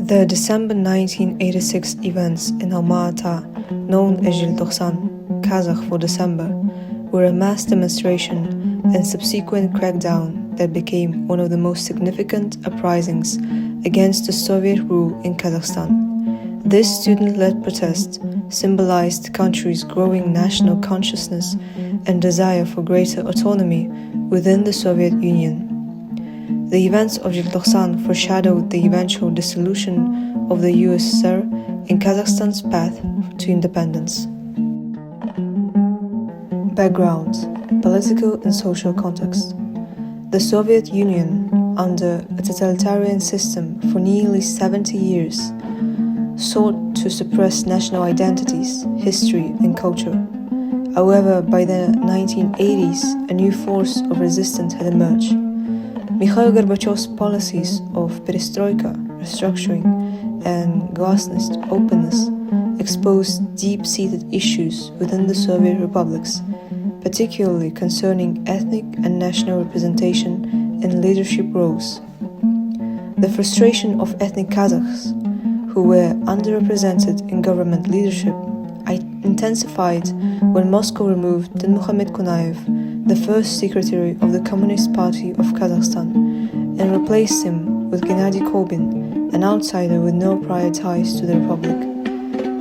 The December 1986 events in Alma-Ata, known as Желтоқсан, Kazakh for December, were a mass demonstration and subsequent crackdown that became one of the most significant uprisings against the Soviet rule in Kazakhstan. This student-led protest symbolized the country's growing national consciousness and desire for greater autonomy within the Soviet Union. The events of Желтоқсан foreshadowed the eventual dissolution of the USSR in Kazakhstan's path to independence. Background: political and social context. The Soviet Union, under a totalitarian system for nearly 70 years, sought to suppress national identities, history, and culture. However, by the 1980s, a new force of resistance had emerged. Mikhail Gorbachev's policies of perestroika, restructuring, and glasnost, openness, exposed deep-seated issues within the Soviet republics, particularly concerning ethnic and national representation in leadership roles. The frustration of ethnic Kazakhs, who were underrepresented in government leadership, intensified when Moscow removed Muhammad Konayev, the first secretary of the Communist Party of Kazakhstan, and replaced him with Gennady Korbin, an outsider with no prior ties to the republic.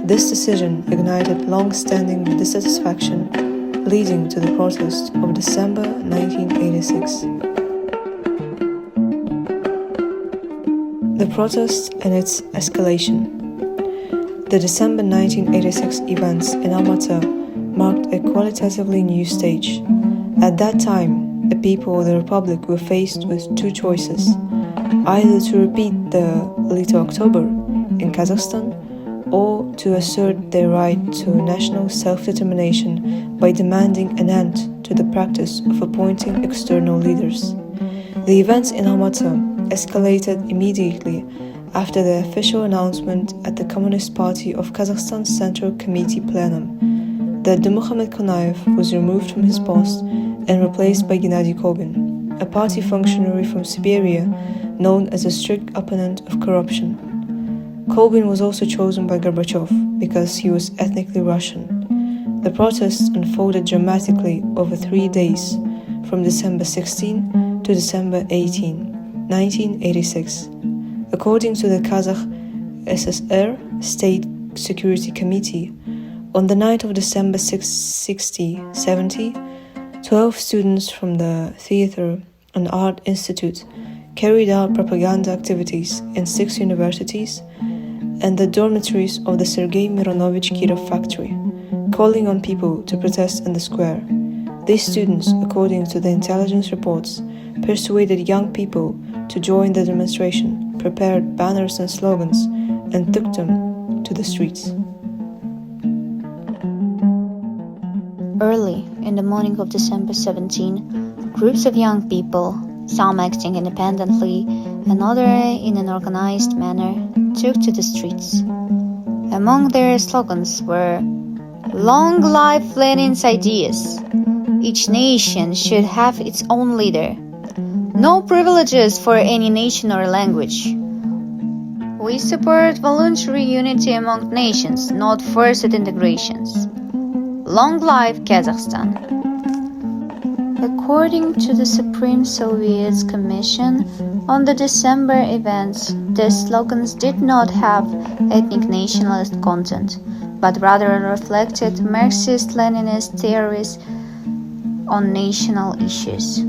This decision ignited long-standing dissatisfaction, leading to the protest of December 1986. The protest and its escalation. The December 1986 events in Almaty marked a qualitatively new stage. At that time, the people of the Republic were faced with two choices: either to repeat the Little October in Kazakhstan, or to assert their right to national self-determination by demanding an end to the practice of appointing external leaders. The events in Almaty escalated immediately after the official announcement at the Communist Party of Kazakhstan's Central Committee plenum that Muhammad Konayev was removed from his post and replaced by Gennady Korbin, a party functionary from Siberia known as a strict opponent of corruption. Korbin was also chosen by Gorbachev because he was ethnically Russian. The protests unfolded dramatically over 3 days, from December 16 to December 18, 1986. According to the Kazakh SSR State Security Committee, on the night of December 70, 12 students from the Theatre and Art Institute carried out propaganda activities in 6 universities and the dormitories of the Sergei Mironovich Kirov factory, calling on people to protest in the square. These students, according to the intelligence reports, persuaded young people to join the demonstration, prepared banners and slogans, and took them to the streets. Early in the morning of December 17, groups of young people, some acting independently and others in an organized manner, took to the streets. Among their slogans were "Long live Lenin's ideas," "Each nation should have its own leader," "No privileges for any nation or language," "We support voluntary unity among nations, not forced integrations," "Long live Kazakhstan." According to the Supreme Soviet's Commission on the December events, the slogans did not have ethnic nationalist content, but rather reflected Marxist-Leninist theories on national issues.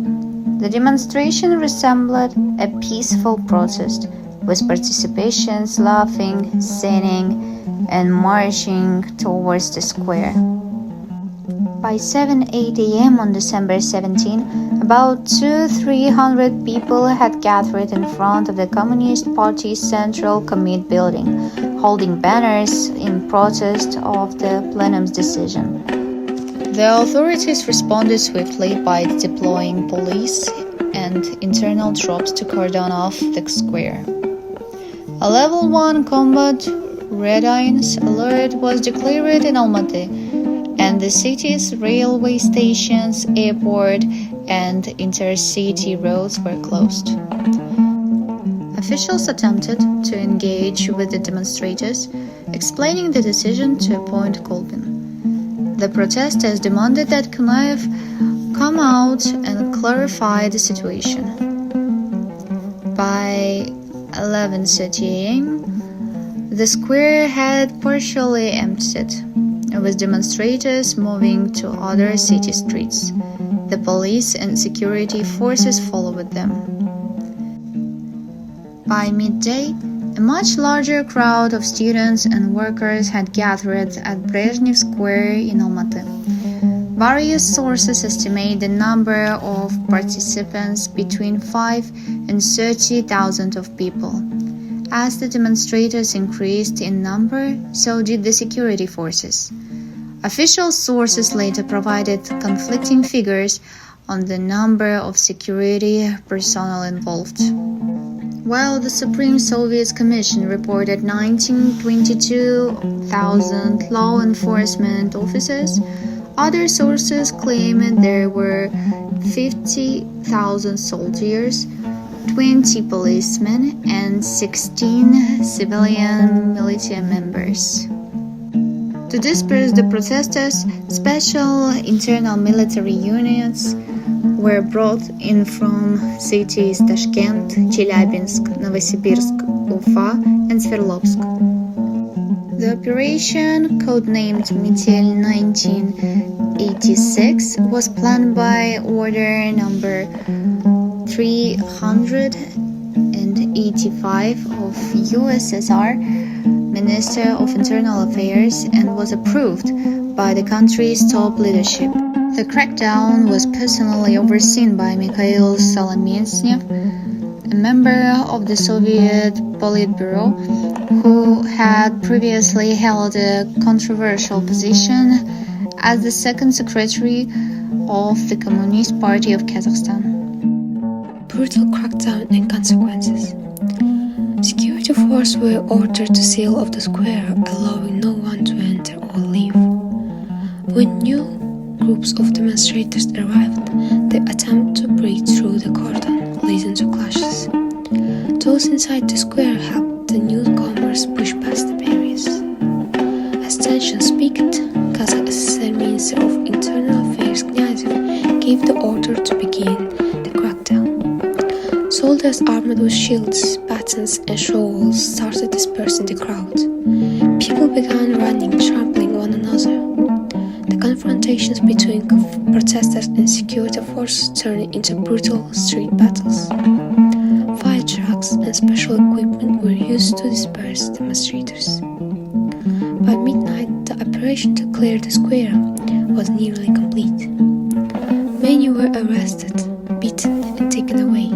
The demonstration resembled a peaceful protest, with participations laughing, singing, and marching towards the square. By 7-8 a.m. on December 17, about 200-300 people had gathered in front of the Communist Party's Central Committee building, holding banners in protest of the plenum's decision. The authorities responded swiftly by deploying police and internal troops to cordon off the square. A Level 1 combat readiness alert was declared in Almaty, and the city's railway stations, airport, and intercity roads were closed. Officials attempted to engage with the demonstrators, explaining the decision to appoint Kolpin. The protesters demanded that Kunaev come out and clarify the situation. By 11:30 a.m., the square had partially emptied, with demonstrators moving to other city streets. The police and security forces followed them. By midday, a much larger crowd of students and workers had gathered at Brezhnev Square in Almaty. Various sources estimate the number of participants between 5 and 30,000 of people. As the demonstrators increased in number, so did the security forces. Official sources later provided conflicting figures on the number of security personnel involved. While the Supreme Soviet Commission reported 22,000 law enforcement officers, other sources claimed there were 50,000 soldiers, 20 policemen, and 16 civilian military members. To disperse the protesters, special internal military units were brought in from cities Tashkent, Chelyabinsk, Novosibirsk, Ufa, and Sverdlovsk. The operation, codenamed Metel 1986, was planned by Order Number 385 of USSR Minister of Internal Affairs and was approved by the country's top leadership. The crackdown was personally overseen by Mikhail Solomyantsev, a member of the Soviet Politburo, who had previously held a controversial position as the second secretary of the Communist Party of Kazakhstan. Brutal crackdown and consequences. Security forces were ordered to seal off the square, allowing no one to enter or leave. When new groups of demonstrators arrived, they attempted to break through the cordon, leading to clashes. Those inside the square helped the newcomers push past the barriers. As tensions peaked, Kazakh SSR Minister of Internal Affairs Knyazev gave the order to begin the crackdown. Soldiers armed with shields, batons, and shovels started dispersing the crowd. People began running, trampling one another. The confrontations between protesters and security forces turned into brutal street battles. Fire trucks and special equipment were used to disperse demonstrators. By midnight, the operation to clear the square was nearly complete. Many were arrested, beaten, and taken away.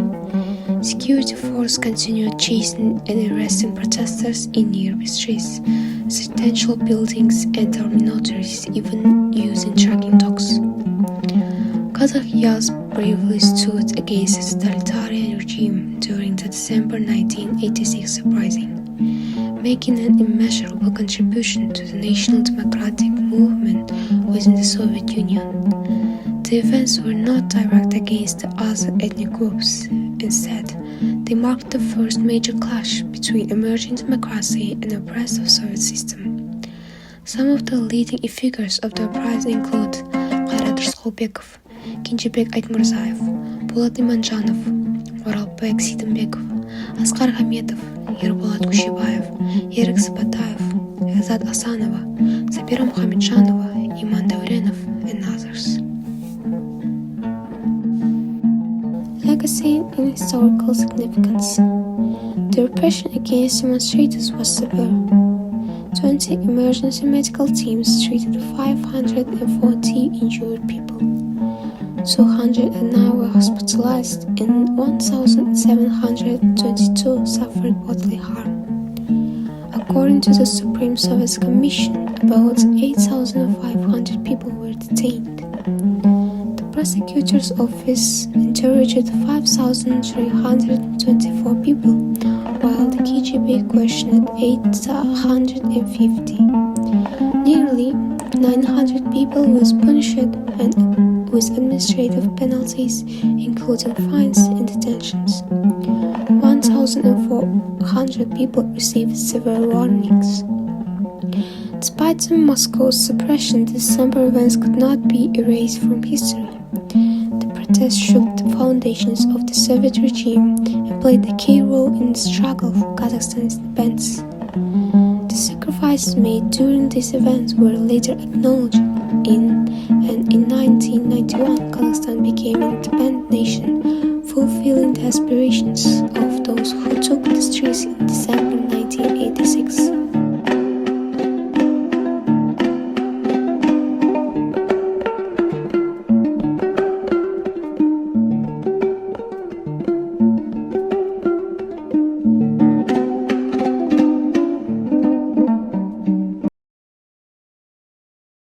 Security forces continued chasing and arresting protesters in nearby streets, residential buildings, and dormitories, even using tracking dogs. Kazakh youth bravely stood against the totalitarian regime during the December 1986 uprising, making an immeasurable contribution to the national democratic movement within the Soviet Union. The events were not directed against the other ethnic groups. Instead, they marked the first major clash between emerging democracy and the oppressive Soviet system. Some of the leading figures of the uprising include Kairat Rysqulbekov, Kenjibek Айтмурзаев, Polat Imanjanov, Oralbek Seydimbekov, Asqar Ghametov, Ерболат Кушебаев, Erik Sabatayev, Azad Asanova, Sabira Muhamedjanova, Iman Daurenov, and others. Legacy and historical significance. The repression against demonstrators was severe. 20 emergency medical teams treated 540 injured people. 209 were hospitalized and 1,722 suffered bodily harm. According to the Supreme Soviet Commission, about 8,500 people were detained. The prosecutor's office interrogated 5,324 people, while the KGB questioned 850. Nearly 900 people were punished and with administrative penalties, including fines and detentions. 1,000 1,400 people received severe warnings. Despite Moscow's suppression, the December events could not be erased from history. The protests shook the foundations of the Soviet regime and played a key role in the struggle for Kazakhstan's independence. The sacrifices made during these events were later acknowledged, and in 1991, Kazakhstan became an independent nation, fulfilling the aspirations of those who took the streets in December.